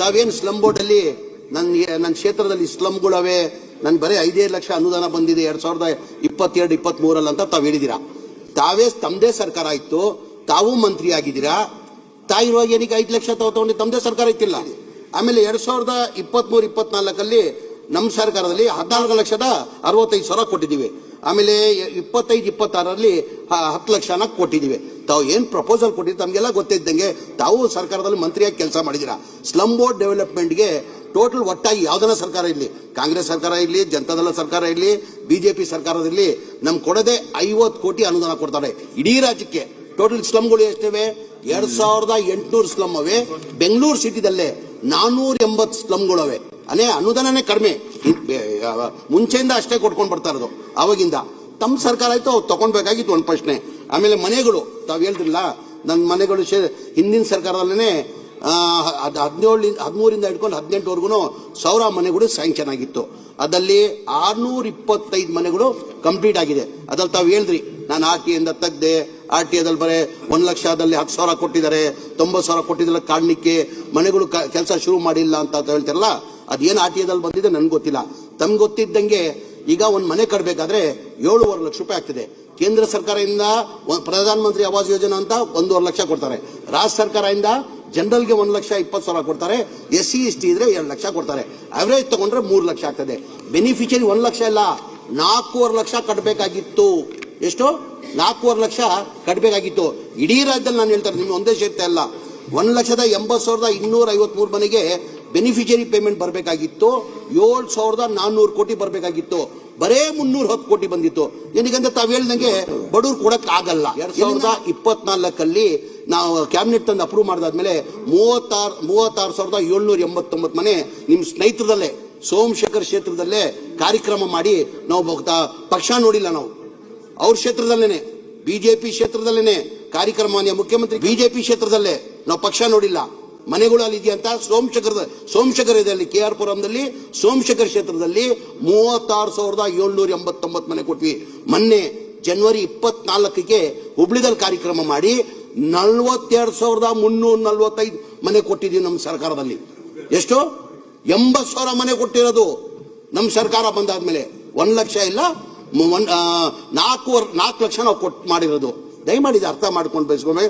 ತಾವೇನು slum board ಅಲ್ಲಿ ನನ್ನ ಕ್ಷೇತ್ರದಲ್ಲಿ ಸ್ಲಮ್ಗಳವೆ, ನನ್ ಬರೀ 5 ಲಕ್ಷ ಅನುದಾನ ಬಂದಿದೆ 2022-23 ಅಂತ ತಾವು ಹೇಳಿದೀರಾ. ತಾವೇ ತಮ್ಮದೇ ಸರ್ಕಾರ ಇತ್ತು, ತಾವು ಮಂತ್ರಿ ಆಗಿದ್ದೀರಾ. ತಾಯಿರುವಾಗ ಏನಕ್ಕೆ 5 ಲಕ್ಷ ತಗೊಂಡು ತಮ್ಮದೇ ಸರ್ಕಾರ ಇತ್ತಿಲ್ಲ. ಆಮೇಲೆ 2023-24 ನಮ್ಮ ಸರ್ಕಾರದಲ್ಲಿ 14,65,000 ಕೊಟ್ಟಿದ್ದೀವಿ. ಆಮೇಲೆ 25-26 10 ಲಕ್ಷನ ಕೊಟ್ಟಿದ್ದೀವಿ. ತಾವು ಏನ್ ಪ್ರಪೋಸಲ್ ಕೊಟ್ಟಿದ್ದು ತಮಗೆಲ್ಲ ಗೊತ್ತಿದ್ದಂಗೆ ತಾವು ಸರ್ಕಾರದಲ್ಲಿ ಮಂತ್ರಿಯಾಗಿ ಕೆಲಸ ಮಾಡಿದಿರಾ. ಸ್ಲಮ್ ಬೋರ್ಡ್ ಡೆವಲಪ್ಮೆಂಟ್ಗೆ ಟೋಟಲ್ ಒಟ್ಟಾಗಿ ಯಾವ್ದನ್ನ ಸರ್ಕಾರ ಇರಲಿ, ಕಾಂಗ್ರೆಸ್ ಸರ್ಕಾರ ಇರಲಿ, ಜನತಾದಳ ಸರ್ಕಾರ ಇರಲಿ, ಬಿಜೆಪಿ ಸರ್ಕಾರದಲ್ಲಿ ನಮ್ ಕೊಡದೆ 50 ಕೋಟಿ ಅನುದಾನ ಕೊಡ್ತಾರೆ ಇಡೀ ರಾಜ್ಯಕ್ಕೆ. ಟೋಟಲ್ ಸ್ಲಮ್ಗಳು ಎಷ್ಟಿವೆ? 2,800 ಸ್ಲಮ್ ಅವೆ. ಬೆಂಗಳೂರು ಸಿಟಿದಲ್ಲೇ 480 ಸ್ಲಮ್ಗಳವೆ. ಅನುದಾನನೇ ಕಡಿಮೆ. ಮುಂಚೆಯಿಂದ ಅಷ್ಟೇ ಕೊಟ್ಕೊಂಡು ಬರ್ತಾ ಇರೋದು. ಅವಾಗಿಂದ ತಮ್ಮ ಸರ್ಕಾರ ಆಯ್ತು, ಅವ್ರು ತಗೊಂಡ್ಬೇಕಾಗಿತ್ತು ಒಂದು ಪ್ರಶ್ನೆ. ಆಮೇಲೆ ಮನೆಗಳು ತಾವ್ ಹೇಳ್ತಿಲ್ಲ, ನನ್ನ ಮನೆಗಳು ಹಿಂದಿನ ಸರ್ಕಾರದಲ್ಲೇ 13 ಹಿಡ್ಕೊಂಡು 18ವರೆಗೂ 1000 ಮನೆಗಳು ಸ್ಯಾಂಕ್ಷನ್ ಆಗಿತ್ತು. ಅದಲ್ಲಿ 625 ಮನೆಗಳು ಕಂಪ್ಲೀಟ್ ಆಗಿದೆ. ಅದ್ರಲ್ಲಿ ತಾವು ಹೇಳಿದ್ರಿ ನಾನು RTA ತೆಗ್ದೆ, RTA ಬರೀ 1 ಲಕ್ಷದಲ್ಲಿ 10,000 ಕೊಟ್ಟಿದ್ದಾರೆ, 90,000 ಕೊಟ್ಟಿದ್ದಲ್ಲ ಕಾರಣಕ್ಕೆ ಮನೆಗಳು ಕೆಲಸ ಶುರು ಮಾಡಿಲ್ಲ ಅಂತ ಹೇಳ್ತಿರಲ್ಲ. ಅದೇನು RTA ಬಂದಿದೆ ನನ್ಗೆ ಗೊತ್ತಿಲ್ಲ. ತಮ್ಗೆ ಗೊತ್ತಿದ್ದಂಗೆ ಈಗ ಒಂದು ಮನೆ ಕಟ್ಟಬೇಕಾದ್ರೆ 7.5 ಲಕ್ಷ ರೂಪಾಯಿ ಆಗ್ತದೆ. ಕೇಂದ್ರ ಸರ್ಕಾರದಿಂದ ಪ್ರಧಾನ ಮಂತ್ರಿ ಆವಾಸ್ ಯೋಜನಾ ಅಂತ 1.5 ಲಕ್ಷ ಕೊಡ್ತಾರೆ. ರಾಜ್ಯ ಸರ್ಕಾರದಿಂದ ಜನರಲ್ಗೆ 1,20,000 ಕೊಡ್ತಾರೆ. SC ST ಇದ್ರೆ 2 ಲಕ್ಷ ಕೊಡ್ತಾರೆ. ಅವರೇಜ್ ತಗೊಂಡ್ರೆ 3 ಲಕ್ಷ ಆಗ್ತದೆ. ಬೆನಿಫಿಷಿಯರಿ 1 ಲಕ್ಷ ಇಲ್ಲ, 4.5 ಲಕ್ಷ ಕಟ್ಟಬೇಕಾಗಿತ್ತು. ಎಷ್ಟು? 4.5 ಲಕ್ಷ ಕಟ್ಟಬೇಕಾಗಿತ್ತು. ಇಡೀ ರಾಜ್ಯದಲ್ಲಿ ನಾನು ಹೇಳ್ತಾರೆ, ನಿಮ್ಗೆ ಒಂದೇ ಸೇರ್ತಾ ಇಲ್ಲ. 1,80,253 ಮನೆಗೆ ಬೆನಿಫಿಷಿಯರಿ ಪೇಮೆಂಟ್ ಬರಬೇಕಾಗಿತ್ತು. 7,400 ಕೋಟಿ ಬರಬೇಕಾಗಿತ್ತು. ಬರೇ 310 ಕೋಟಿ ಬಂದಿತ್ತು. ಏನಕ್ಕೆ ತಾವ್ ಹೇಳ್ದಂಗೆ ಬಡವ್ರು ಕೊಡಕ್ ಆಗಲ್ಲ. 2024 ನಾವು ಕ್ಯಾಬಿನೆಟ್ ತಂದು ಅಪ್ರೂವ್ ಮಾಡಿದಾದ್ಮೇಲೆ 36,789 ಮನೆ ನಿಮ್ ಸ್ನೇಹಿತರದಲ್ಲೇ ಸೋಮಶೇಖರ್ ಕ್ಷೇತ್ರದಲ್ಲೇ ಕಾರ್ಯಕ್ರಮ ಮಾಡಿ ನಾವು ಪಕ್ಷ ನೋಡಿಲ್ಲ. ನಾವು ಅವ್ರ ಕ್ಷೇತ್ರದಲ್ಲೇನೆ, ಬಿಜೆಪಿ ಕ್ಷೇತ್ರದಲ್ಲೇನೆ ಕಾರ್ಯಕ್ರಮ, ಮುಖ್ಯಮಂತ್ರಿ ಬಿಜೆಪಿ ಕ್ಷೇತ್ರದಲ್ಲೇ ನಾವು ಪಕ್ಷ ನೋಡಿಲ್ಲ. ಮನೆಗಳು ಅಲ್ಲಿ ಇದೆಯಂತ ಸೋಮಶೇಖರ್ ಇದೆ ಅಲ್ಲಿ KR ಪುರಂದಲ್ಲಿ ಸೋಮಶೇಖರ್ ಕ್ಷೇತ್ರದಲ್ಲಿ 36,789 ಮನೆ ಕೊಟ್ವಿ. ಮೊನ್ನೆ ಜನವರಿ 24ಕ್ಕೆ ಹುಬ್ಳಿದಲ್ಲಿ ಕಾರ್ಯಕ್ರಮ ಮಾಡಿ 42,345 ಮನೆ ಕೊಟ್ಟಿದ್ದೀವಿ ನಮ್ಮ ಸರ್ಕಾರದಲ್ಲಿ. ಎಷ್ಟು? 80,000 ಮನೆ ಕೊಟ್ಟಿರೋದು ನಮ್ಮ ಸರ್ಕಾರ ಬಂದಾದ್ಮೇಲೆ. 1 ಲಕ್ಷ ಇಲ್ಲ, 4 ಲಕ್ಷ ನಾವು ಕೊಟ್ಟು ಮಾಡಿರೋದು. ದಯಮಾಡಿ ಅರ್ಥ ಮಾಡ್ಕೊಂಡು ಬಯಸ್ಕೊಂಡ್ರೆ